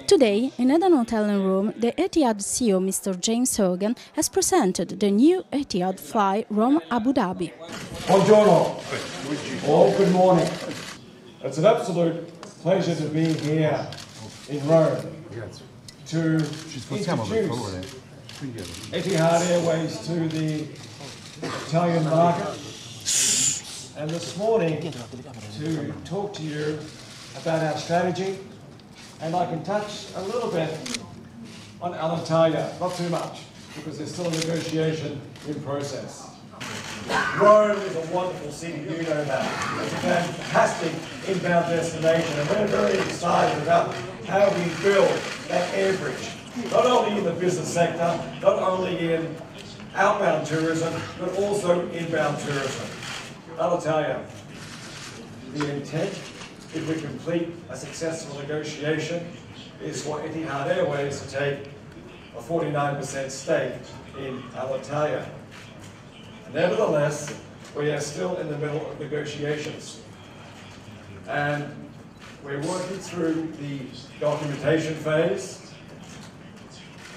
Today, in Eden Hotel and Room, the Etihad CEO, Mr. James Hogan, has presented the new Etihad flight Rome-Abu Dhabi. Buongiorno, or good morning. It's an absolute pleasure to be here in Rome to introduce Etihad Airways to the Italian market, and this morning to talk to you about our strategy. And I can touch a little bit on Alitalia, not too much, because there's still a negotiation in process. Rome is a wonderful city, you know that. It's a fantastic inbound destination, and we're very excited about how we build that air bridge, not only in the business sector, not only in outbound tourism, but also inbound tourism. Alitalia, the intent, if we complete a successful negotiation, is for Etihad Airways to take a 49% stake in Alitalia. Nevertheless, we are still in the middle of negotiations, and we're working through the documentation phase.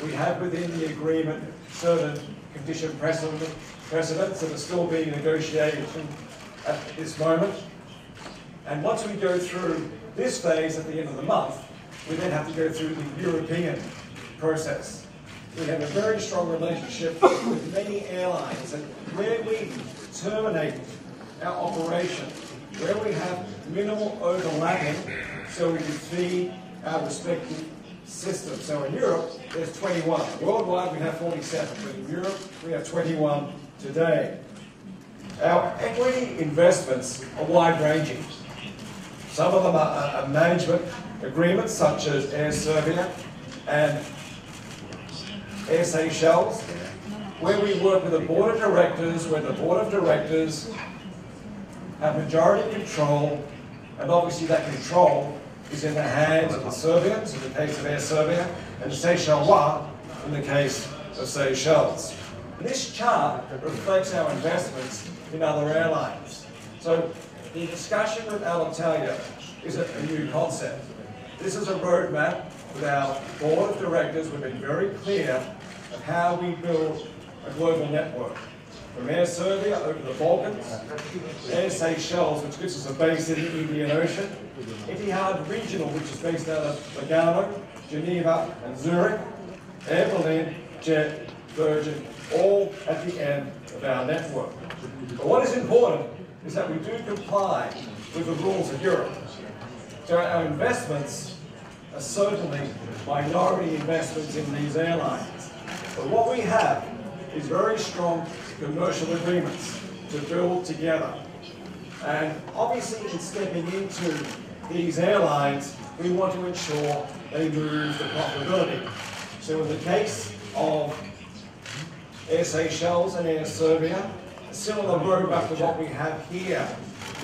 We have within the agreement certain condition precedents that are still being negotiated at this moment. And once we go through this phase at the end of the month, we then have to go through the European process. We have a very strong relationship with many airlines, and where we terminate our operation, where we have minimal overlapping, so we can feed our respective systems. So in Europe, there's 21. Worldwide, we have 47, but in Europe, we have 21 today. Our equity investments are wide-ranging. Some of them are management agreements, such as Air Serbia and Air Seychelles, where we work with a board of directors, where the board of directors have majority control, and obviously that control is in the hands of the Serbians, in the case of Air Serbia, and Seychellois, in the case of Seychelles. This chart reflects our investments in other airlines. So the discussion with Alitalia is a new concept. This is a roadmap with our board of directors. We've been very clear of how we build a global network. From Air Serbia over the Balkans, Air Seychelles, which gives us a base in the Indian Ocean, Etihad Regional, which is based out of Lugano, Geneva, and Zurich, Air Berlin, Jet, Virgin, all at the end of our network. But what is important is that we do comply with the rules of Europe. So our investments are certainly minority investments in these airlines. But what we have is very strong commercial agreements to build together. And obviously in stepping into these airlines, we want to ensure they move to profitability. So in the case of Air Seychelles and Air Serbia, a similar roadmap to what we have here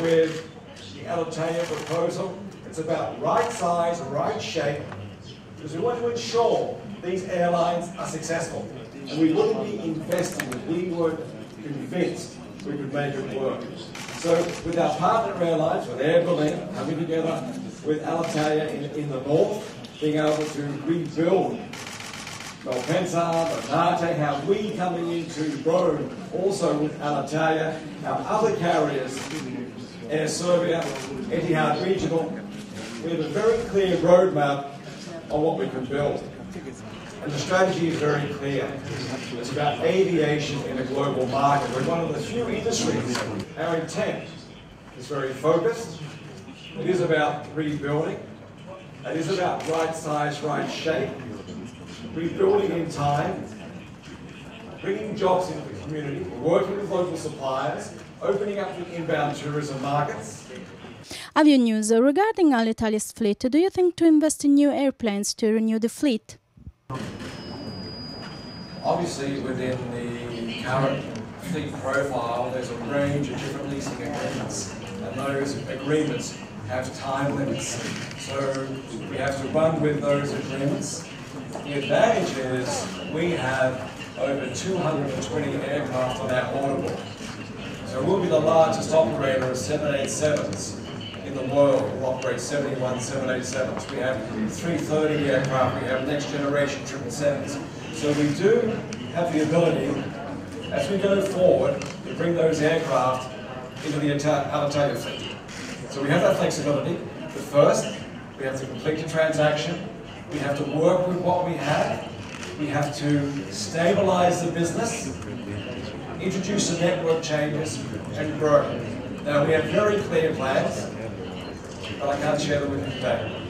with the Alitalia proposal. It's about right size, right shape, because we want to ensure these airlines are successful. And we wouldn't be investing if we weren't convinced we could make it work. So with our partner airlines, with Air Berlin, coming together with Alitalia in the north, being able to rebuild Malpensa, Bernate, how we coming into Rome, also with Alitalia, our other carriers, Air Serbia, Etihad Regional, we have a very clear roadmap on what we can build. And the strategy is very clear. It's about aviation in a global market. We're one of the few industries. Our intent is very focused. It is about rebuilding. It is about right size, right shape. Rebuilding in time, bringing jobs into the community, working with local suppliers, opening up the inbound tourism markets. Avionews, regarding Alitalia's fleet, do you think to invest in new airplanes to renew the fleet? Obviously, within the current fleet profile, there's a range of different leasing agreements, and those agreements have time limits. So we have to run with those agreements. The advantage is we have over 220 aircraft on our order book. So we'll be the largest operator of 787s in the world who operate 71 787s. We have 330 aircraft, we have next generation 777s. So we do have the ability, as we go forward, to bring those aircraft into the Alitalia fleet. So we have that flexibility, but first, we have to complete the transaction, we have to work with what we have, we have to stabilize the business, introduce the network changes, and grow. Now, we have very clear plans, but I can't share them with you today.